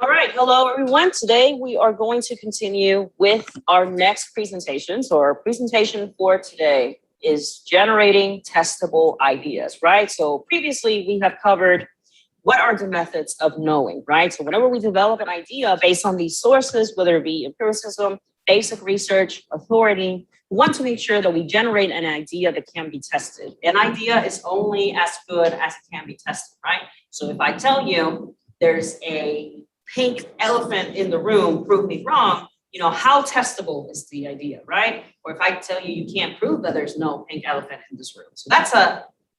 All right, hello everyone. Today we are going to continue with our next presentation. So our presentation for today is generating testable ideas, right? So previously we have covered what are the methods of knowing, right? So whenever we develop an idea based on these sources, whether it be empiricism, basic research, authority, we want to make sure that we generate an idea that can be tested. An idea is only as good as it can be tested, right? So if I tell you there's a pink elephant in the room, prove me wrong, how testable is the idea, right? Or if I tell you you can't prove that there's no pink elephant in this room. So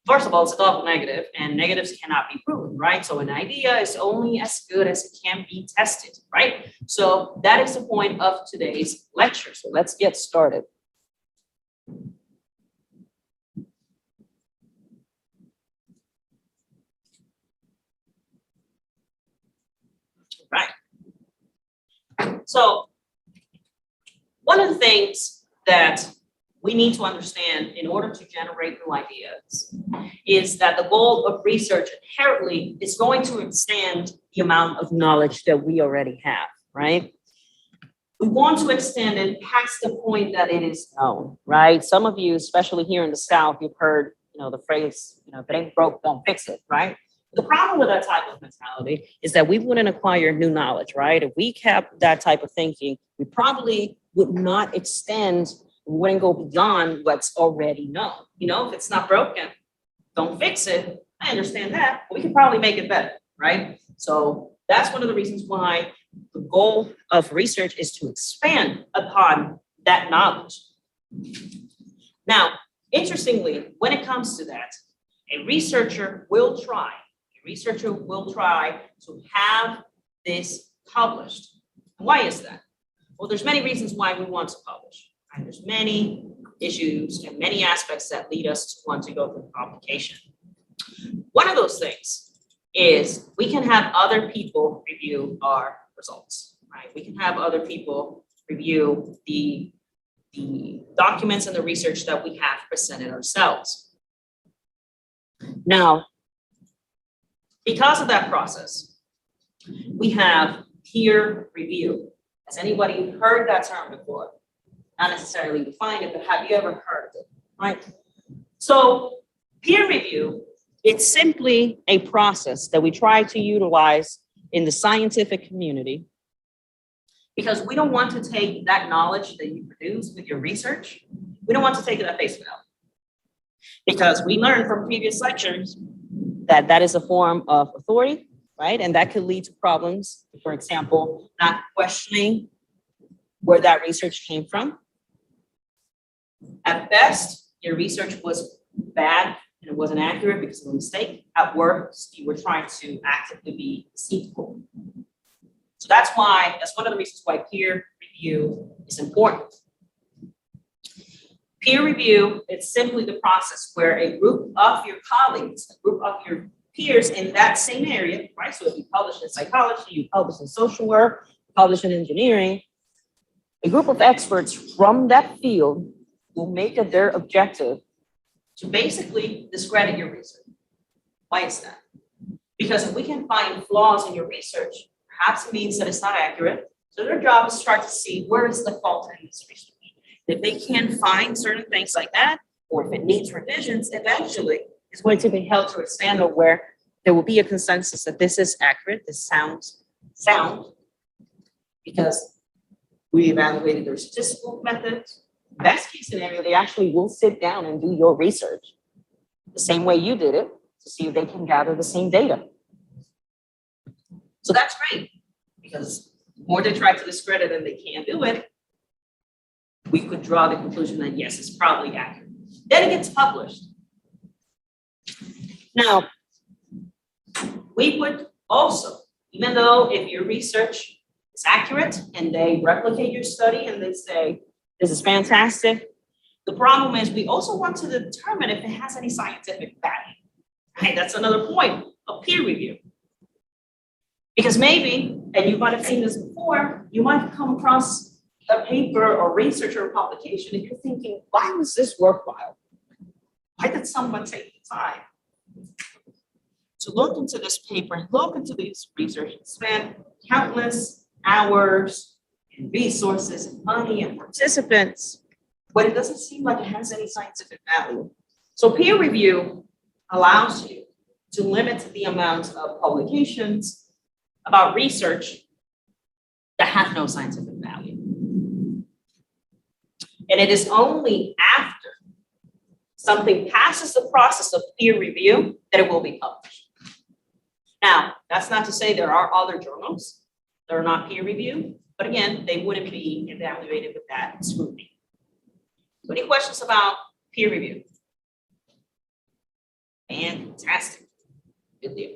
first of all, it's a double negative, and negatives cannot be proven, right? So an idea is only as good as it can be tested, right? So that is the point of today's lecture. So let's get started. Right. So one of the things that we need to understand in order to generate new ideas is that the goal of research inherently is going to extend the amount of knowledge that we already have, right? We want to extend it past the point that it is known, right? Some of you, especially here in the South, you've heard, the phrase, if it ain't broke, don't fix it, right? The problem with that type of mentality is that we wouldn't acquire new knowledge, right? If we kept that type of thinking, we probably would not extend, we wouldn't go beyond what's already known. If it's not broken, don't fix it. I understand that, but we can probably make it better, right? So that's one of the reasons why the goal of research is to expand upon that knowledge. Now, interestingly, when it comes to that, a researcher will try to have this published. Why is that? Well, there's many reasons why we want to publish. And there's many issues and many aspects that lead us to want to go through publication. One of those things is we can have other people review our results, right? We can have other people review the documents and the research that we have presented ourselves. Now, because of that process, we have peer review. Has anybody heard that term before? Not necessarily defined it, but have you ever heard of it, right? So peer review, it's simply a process that we try to utilize in the scientific community because we don't want to take that knowledge that you produce with your research, we don't want to take it at face value. Because we learned from previous lectures that that is a form of authority, right? And that could lead to problems, for example, not questioning where that research came from. At best, your research was bad and it wasn't accurate because of a mistake. At worst, you were trying to actively be deceitful. So that's one of the reasons why peer review is important. Peer review, it's simply the process where a group of your colleagues, a group of your peers in that same area, right? So if you publish in psychology, you publish in social work, you publish in engineering, a group of experts from that field will make it their objective to basically discredit your research. Why is that? Because if we can find flaws in your research, perhaps it means that it's not accurate. So their job is to try to see where is the fault in this research. If they can find certain things like that, or if it needs revisions, eventually it's going to be held to a standard where there will be a consensus that this is accurate, this sounds sound, because we evaluated their statistical methods. Best case scenario, they actually will sit down and do your research the same way you did it to see if they can gather the same data. So that's great, because the more they try to discredit and they can't do it, we could draw the conclusion that yes, it's probably accurate. Then it gets published. Now, we would also, even though if your research is accurate and they replicate your study and they say, this is fantastic, the problem is we also want to determine if it has any scientific value. Right? That's another point of peer review. Because maybe, and you might have seen this before, you might come across a paper or research or publication and you're thinking, why was this worthwhile? Why did someone take the time to look into this paper and look into this research and spend countless hours and resources and money and participants, but it doesn't seem like it has any scientific value. So peer review allows you to limit the amount of publications about research that have no scientific value. And it is only after something passes the process of peer review that it will be published. Now, that's not to say there are other journals that are not peer reviewed, but again, they wouldn't be evaluated with that scrutiny. So any questions about peer review? Fantastic. Good deal.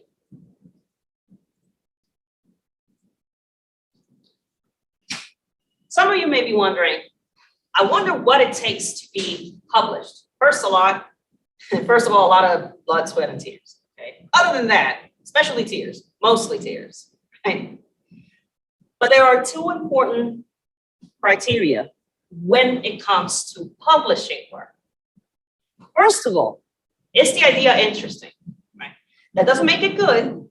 Some of you may be wondering, I wonder what it takes to be published. First of all, a lot of blood, sweat, and tears. Okay. Other than that, especially tears, mostly tears. Right? But there are two important criteria when it comes to publishing work. First of all, is the idea interesting? Right? That doesn't make it good,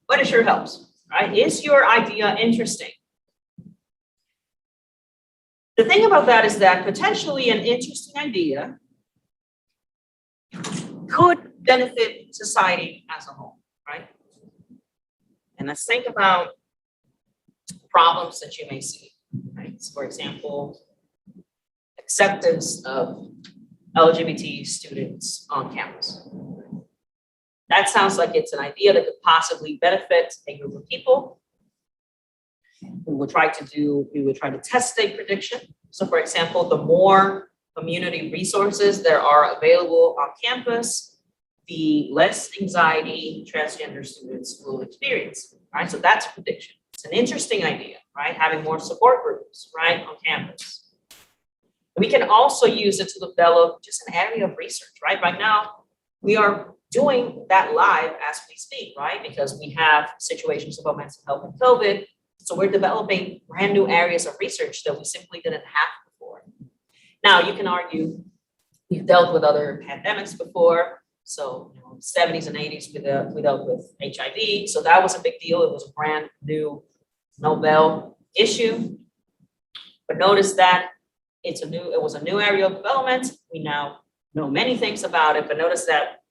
but it sure helps. Right? Is your idea interesting? The thing about that is that potentially an interesting idea could benefit society as a whole, right? And let's think about problems that you may see, right? So for example, acceptance of LGBT students on campus. That sounds like it's an idea that could possibly benefit a group of people. We would try to test a prediction. So for example, the more community resources that are available on campus, the less anxiety transgender students will experience, right? So that's a prediction. It's an interesting idea, right? Having more support groups, right, on campus. We can also use it to develop just an area of research, right? Right now, we are doing that live as we speak, right? Because we have situations about mental health and COVID. So we're developing brand new areas of research that we simply didn't have before. Now, you can argue we've dealt with other pandemics before. So, 70s and 80s, we dealt with HIV. So that was a big deal. It was a brand new novel issue. But notice that it was a new area of development. We now know many things about it, but notice that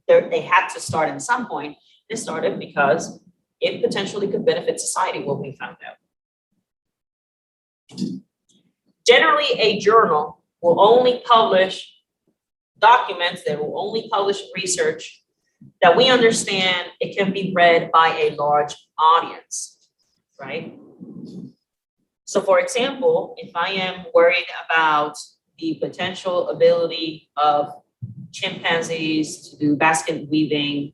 they had to start at some point. They started because it potentially could benefit society, what we found out. Generally, a journal will only publish documents, they will only publish research that we understand it can be read by a large audience, right? So for example, if I am worried about the potential ability of chimpanzees to do basket weaving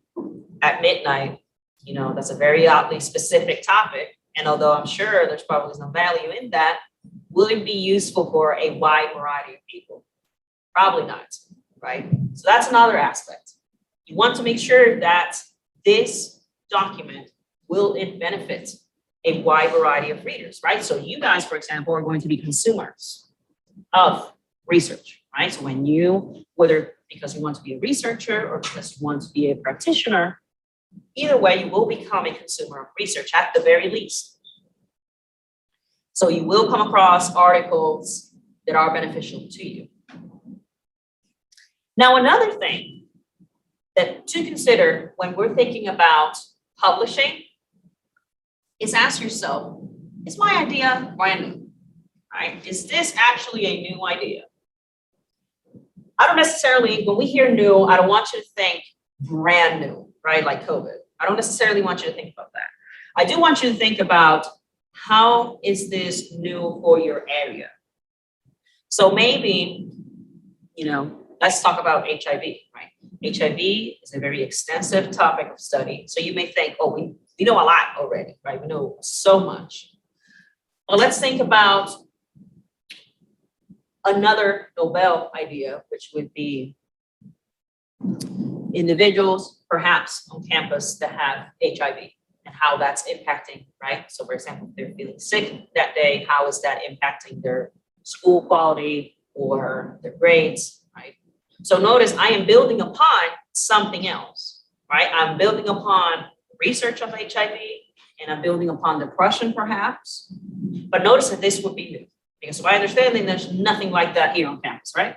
at midnight, that's a very oddly specific topic. And although I'm sure there's probably some value in that, will it be useful for a wide variety of people? Probably not, right? So that's another aspect. You want to make sure that this document will it benefit a wide variety of readers, right? So you guys, for example, are going to be consumers of research, right? So whether because you want to be a researcher or because you want to be a practitioner, either way, you will become a consumer of research at the very least. So you will come across articles that are beneficial to you. Now, another thing that to consider when we're thinking about publishing is ask yourself, is my idea brand new, right? Is this actually a new idea? I don't necessarily, when we hear new, I don't want you to think brand new, right? Like COVID. I don't necessarily want you to think about that. I do want you to think about how is this new for your area? So maybe, let's talk about HIV, right? HIV is a very extensive topic of study. So you may think, oh, we know a lot already, right? We know so much. Well, let's think about another novel idea, which would be individuals, perhaps on campus, that have HIV and how that's impacting, right? So for example, if they're feeling sick that day, how is that impacting their school quality or their grades, right? So notice I am building upon something else, right? I'm building upon research of HIV and I'm building upon the Prussian perhaps. But notice that this would be new, because by understanding there's nothing like that here on campus, right?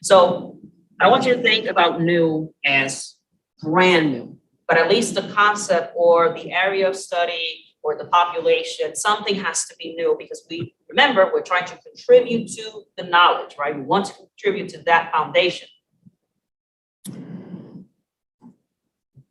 So I want you to think about new as brand new, but at least the concept or the area of study or the population, something has to be new, because remember, we're trying to contribute to the knowledge, right? We want to contribute to that foundation.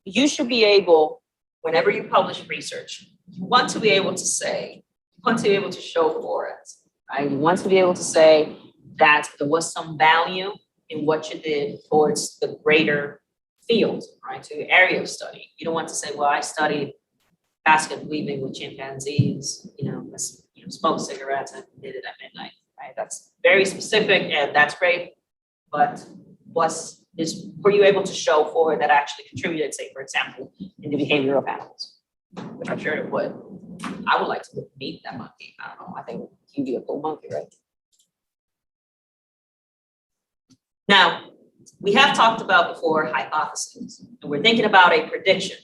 You should be able, whenever you publish research, you want to be able to say, you want to be able to show for it, right? You want to be able to say that there was some value in what you did towards the greater field, right? To your area of study. You don't want to say, well, I studied basket weaving with chimpanzees, smoked cigarettes and did it at midnight, right? That's very specific and that's great, but were you able to show for it that actually contributed, say, for example, in the behavior of animals, which I'm sure it would. I would like to meet that monkey. I don't know. I think he'd be a cool monkey, right? Now, we have talked about before hypotheses, and we're thinking about a prediction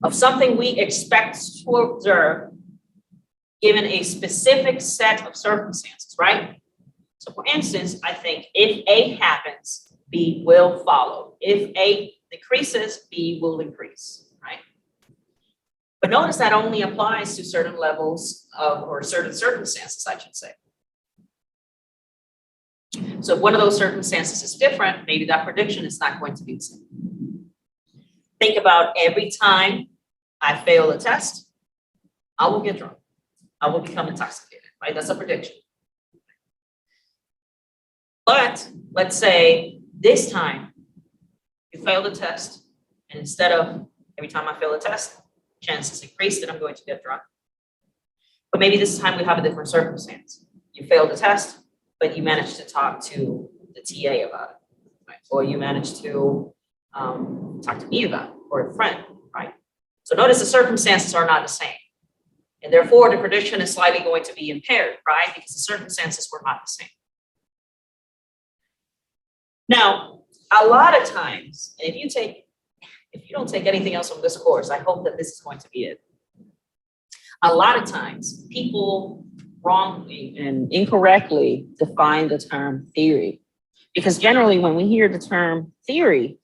of something we expect to observe given a specific set of circumstances, right? So for instance, I think if A happens, B will follow. If A decreases, B will increase, right? But notice that only applies to certain levels or certain circumstances, I should say. So if one of those circumstances is different, maybe that prediction is not going to be the same. Think about every time I fail a test, I will get drunk. I will become intoxicated, right? That's a prediction. But let's say this time you fail the test, and instead of every time I fail a test, chances increase that I'm going to get drunk. But maybe this time we have a different circumstance. You failed the test, but you managed to talk to the TA about it, right? Or you managed to talk to me about it, or a friend, right? So notice the circumstances are not the same. And therefore, the prediction is slightly going to be impaired, right? Because the circumstances were not the same. Now, a lot of times, and if you don't take anything else from this course, I hope that this is going to be it. A lot of times, people wrongly and incorrectly define the term theory. Because generally, when we hear the term theory,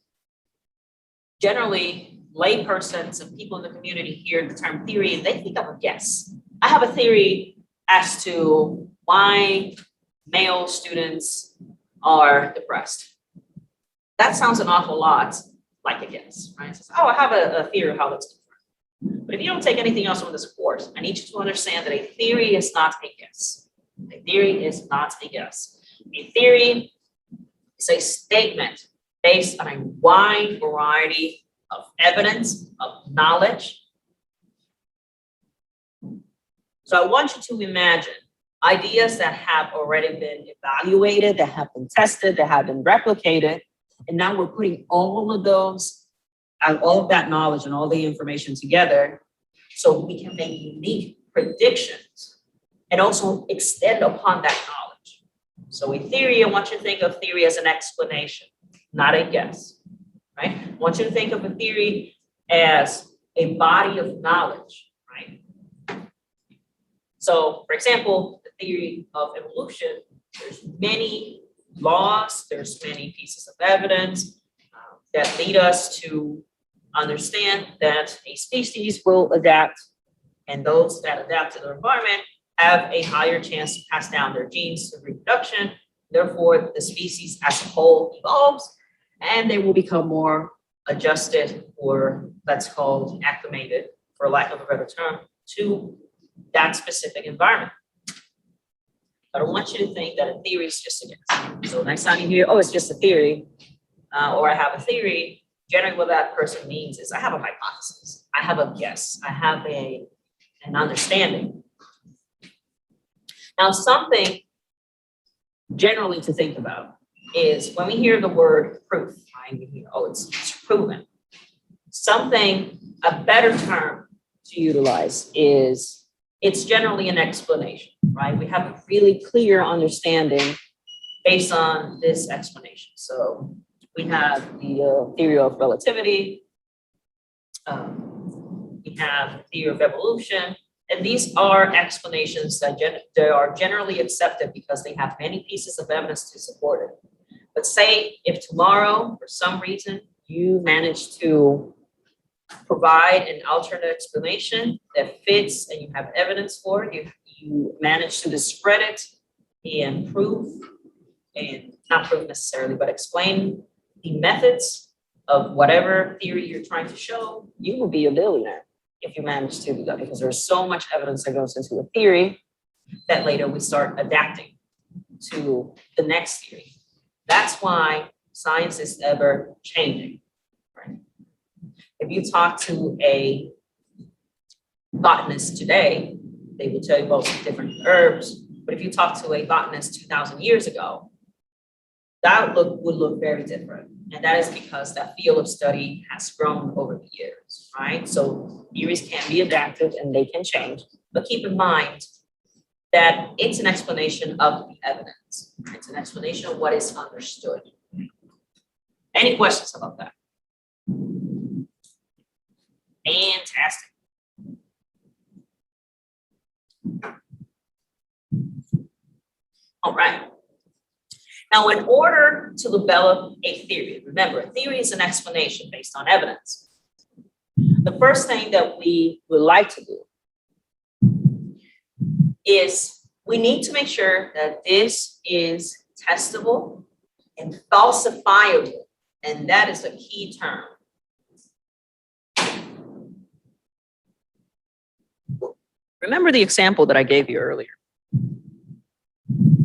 generally, laypersons and people in the community hear the term theory and they think of a guess. I have a theory as to why male students are depressed. That sounds an awful lot like a guess, right? Says, oh, I have a theory of how that's different. But if you don't take anything else from this course, I need you to understand that a theory is not a guess. A theory is not a guess. A theory is a statement based on a wide variety of evidence, of knowledge. So I want you to imagine ideas that have already been evaluated, that have been tested, that have been replicated. And now we're putting all of that knowledge and all the information together so we can make unique predictions and also extend upon that knowledge. So a theory, I want you to think of theory as an explanation, not a guess. Right? I want you to think of a theory as a body of knowledge, right? So, for example, the theory of evolution, there's many laws, there's many pieces of evidence that lead us to understand that a species will adapt, and those that adapt to their environment have a higher chance to pass down their genes through reproduction. Therefore, the species as a whole evolves, and they will become more adjusted, or that's called acclimated, for lack of a better term, to that specific environment. I don't want you to think that a theory is just a guess. So next time you hear, oh, it's just a theory, or I have a theory, generally what that person means is I have a hypothesis, I have a guess, I have an understanding. Now, something generally to think about is when we hear the word proof, right? We hear, oh, it's proven. A better term to utilize is it's generally an explanation, right? We have a really clear understanding based on this explanation. So we have the theory of relativity. we have theory of evolution, and these are explanations that they are generally accepted because they have many pieces of evidence to support it. But say if tomorrow, for some reason, you manage to provide an alternate explanation that fits and you have evidence for it, you manage to discredit and prove, and not prove necessarily, but explain the methods of whatever theory you're trying to show, you will be a billionaire if you manage to do that, because there's so much evidence that goes into a theory that later we start adapting to the next theory. That's why science is ever changing. Right? If you talk to a botanist today, they will tell you about different herbs. But if you talk to a botanist 2,000 years ago, that would look very different. And that is because that field of study has grown over the years, right? So theories can be adapted and they can change. But keep in mind that it's an explanation of the evidence. It's an explanation of what is understood. Any questions about that? Fantastic. All right. Now, in order to develop a theory, remember, a theory is an explanation based on evidence. The first thing that we would like to do is we need to make sure that this is testable and falsifiable, and that is a key term. Remember the example that I gave you earlier,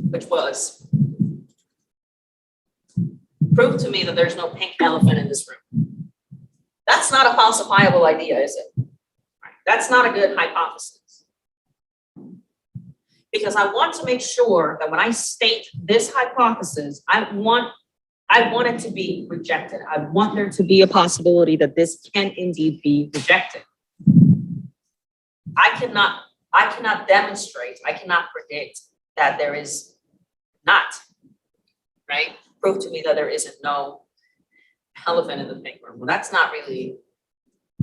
which was, prove to me that there's no pink elephant in this room. That's not a falsifiable idea, is it? That's not a good hypothesis. Because I want to make sure that when I state this hypothesis, I want it to be rejected. I want there to be a possibility that this can indeed be rejected. I cannot demonstrate, I cannot predict that there is not, right? Prove to me that there isn't no elephant in the pink room. Well, that's not really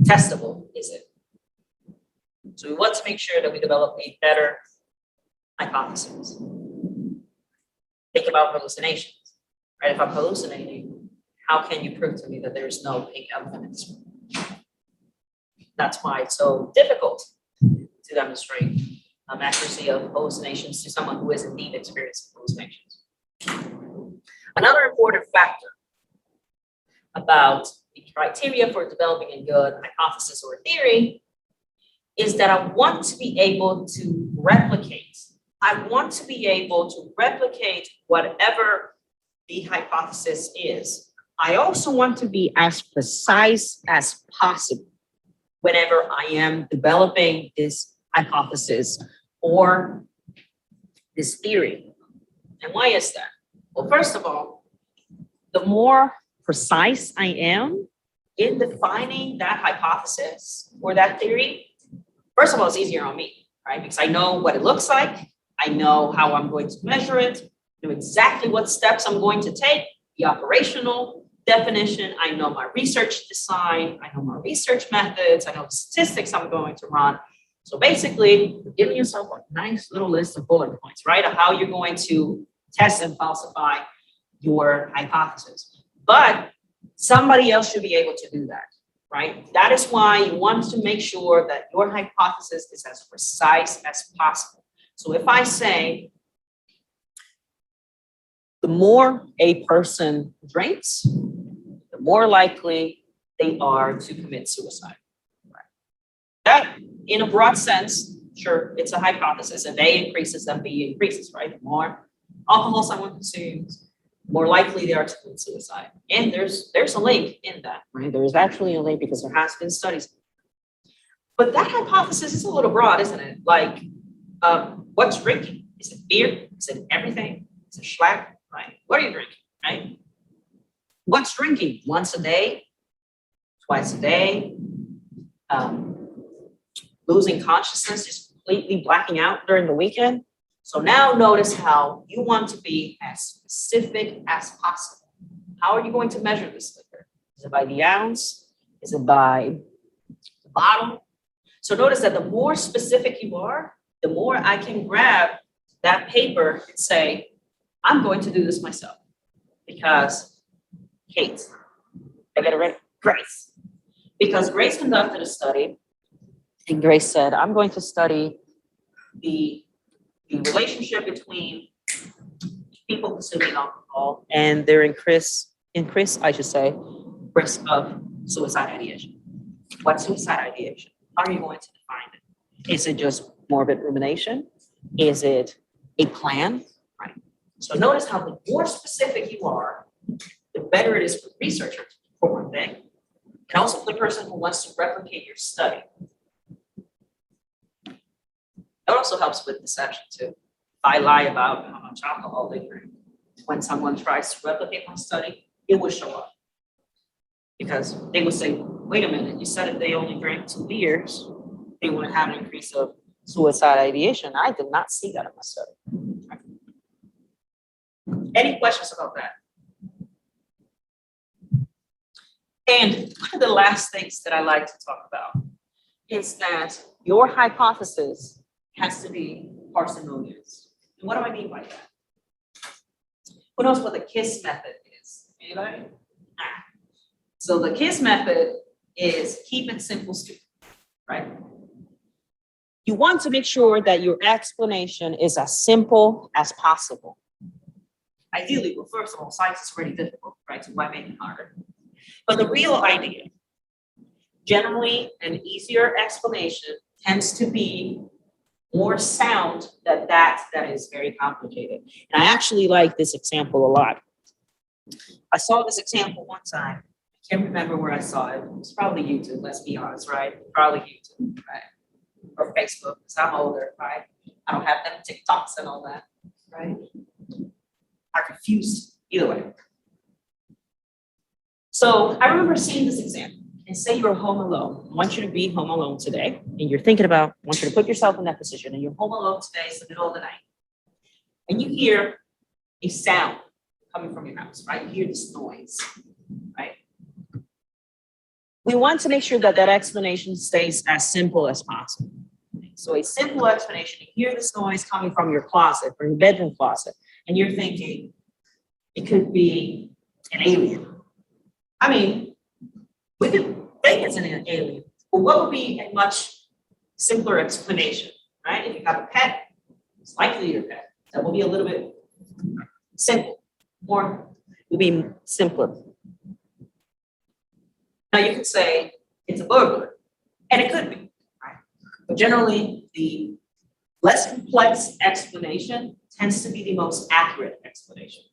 testable, is it? So we want to make sure that we develop a better hypothesis. Think about hallucinations, right? If I'm hallucinating, how can you prove to me that there's no pink elephant in this room? That's why it's so difficult to demonstrate accuracy of hallucinations to someone who is indeed experiencing hallucinations. Another important factor about the criteria for developing a good hypothesis or theory is that I want to be able to replicate. I want to be able to replicate whatever the hypothesis is. I also want to be as precise as possible whenever I am developing this hypothesis or this theory. And why is that? Well, first of all, the more precise I am in defining that hypothesis or that theory, first of all, it's easier on me, right? Because I know what it looks like. I know how I'm going to measure it, I know exactly what steps I'm going to take, the operational definition. I know my research design. I know my research methods. I know the statistics I'm going to run. So basically, you're giving yourself a nice little list of bullet points, right? Of how you're going to test and falsify your hypothesis. But somebody else should be able to do that, right? That is why you want to make sure that your hypothesis is as precise as possible. So if I say, the more a person drinks, the more likely they are to commit suicide. Right? That, in a broad sense, sure, it's a hypothesis. If A increases, then B increases, right? The more alcohol someone consumes, more likely they are to commit suicide. And there's a link in that, right? There is actually a link because there has been studies. But that hypothesis is a little broad, isn't it? Like, what's drinking? Is it beer? Is it everything? Is it schlack? Right? What are you drinking? Right? What's drinking? Once a day? Twice a day? Losing consciousness, just completely blacking out during the weekend. So now notice how you want to be as specific as possible. How are you going to measure this liquor? Is it by the ounce? Is it by the bottle? So notice that the more specific you are, the more I can grab that paper and say, I'm going to do this myself. Because Kate, I get it ready, Grace. Because Grace conducted a study, and Grace said, I'm going to study the relationship between people consuming alcohol and their increase, I should say, risk of suicide ideation. What's suicide ideation? How are you going to define it? Is it just morbid rumination? Is it a plan? Right. So notice how the more specific you are, the better it is for the researcher, for one thing, and also for the person who wants to replicate your study. That also helps with deception too. If I lie about how much alcohol they drink, when someone tries to replicate my study, it will show up. Because they would say, wait a minute, you said if they only drank 2 beers, they would have an increase of suicide ideation. I did not see that in my study. Any questions about that? And one of the last things that I like to talk about is that your hypothesis has to be parsimonious. And what do I mean by that? Who knows what the KISS method is? Anybody? So the KISS method is keep it simple, stupid, right? You want to make sure that your explanation is as simple as possible. Ideally, well, first of all, science is already difficult, right? So why make it harder? But the real idea, generally an easier explanation tends to be more sound than that is very complicated. And I actually like this example a lot. I saw this example one time. I can't remember where I saw it. It's probably YouTube, let's be honest, right? Probably YouTube, right? Or Facebook, because I'm older, right? I don't have them TikToks and all that, right? I refuse either way. So I remember seeing this example. And say you're home alone. I want you to be home alone today. And you're thinking about, I want you to put yourself in that position. And you're home alone today, it's the middle of the night. And you hear a sound coming from your house, right? You hear this noise, right? We want to make sure that that explanation stays as simple as possible. So a simple explanation, you hear this noise coming from your closet, from your bedroom closet, and you're thinking it could be an alien. I mean, we could think it's an alien, but what would be a much simpler explanation, right? If you have a pet, it's likely your pet. That will be a little bit simple, more will be simpler. Now you could say it's a burglar, and it could be, right? But generally, the less complex explanation tends to be the most accurate explanation.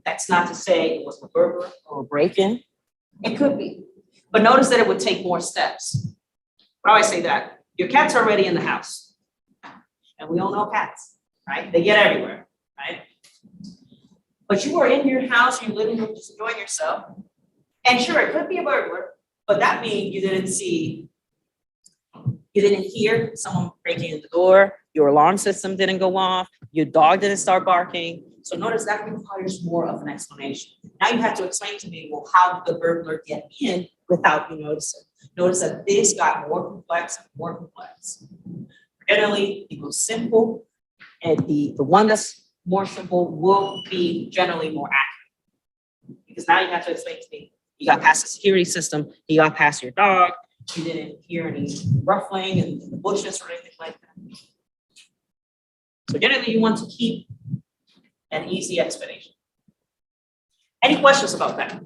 That's not to say it was a burglar or a break-in. It could be. But notice that it would take more steps. Why do I say that? Your cat's already in the house. And we all know cats, right? They get everywhere, right? But you are in your house, you're living room, just enjoying yourself. And sure, it could be a burglar, but that means you didn't hear someone breaking in the door, your alarm system didn't go off, your dog didn't start barking. So notice that requires more of an explanation. Now you have to explain to me, well, how did the burglar get in without you noticing? Notice that this got more complex and more complex. Generally, the most simple and the one that's more simple will be generally more accurate. Because now you have to explain to me, you got past the security system, you got past your dog, you didn't hear any ruffling in the bushes or anything like that. So generally, you want to keep an easy explanation. Any questions about that?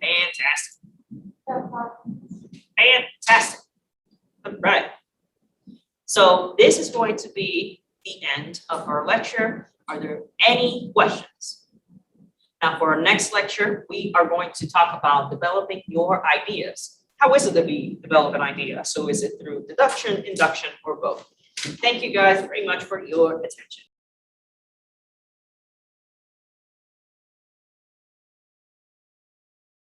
Fantastic. Fantastic. All right. So this is going to be the end of our lecture. Are there any questions? Now for our next lecture, we are going to talk about developing your ideas. How is it that we develop an idea? So is it through deduction, induction, or both? Thank you guys very much for your attention.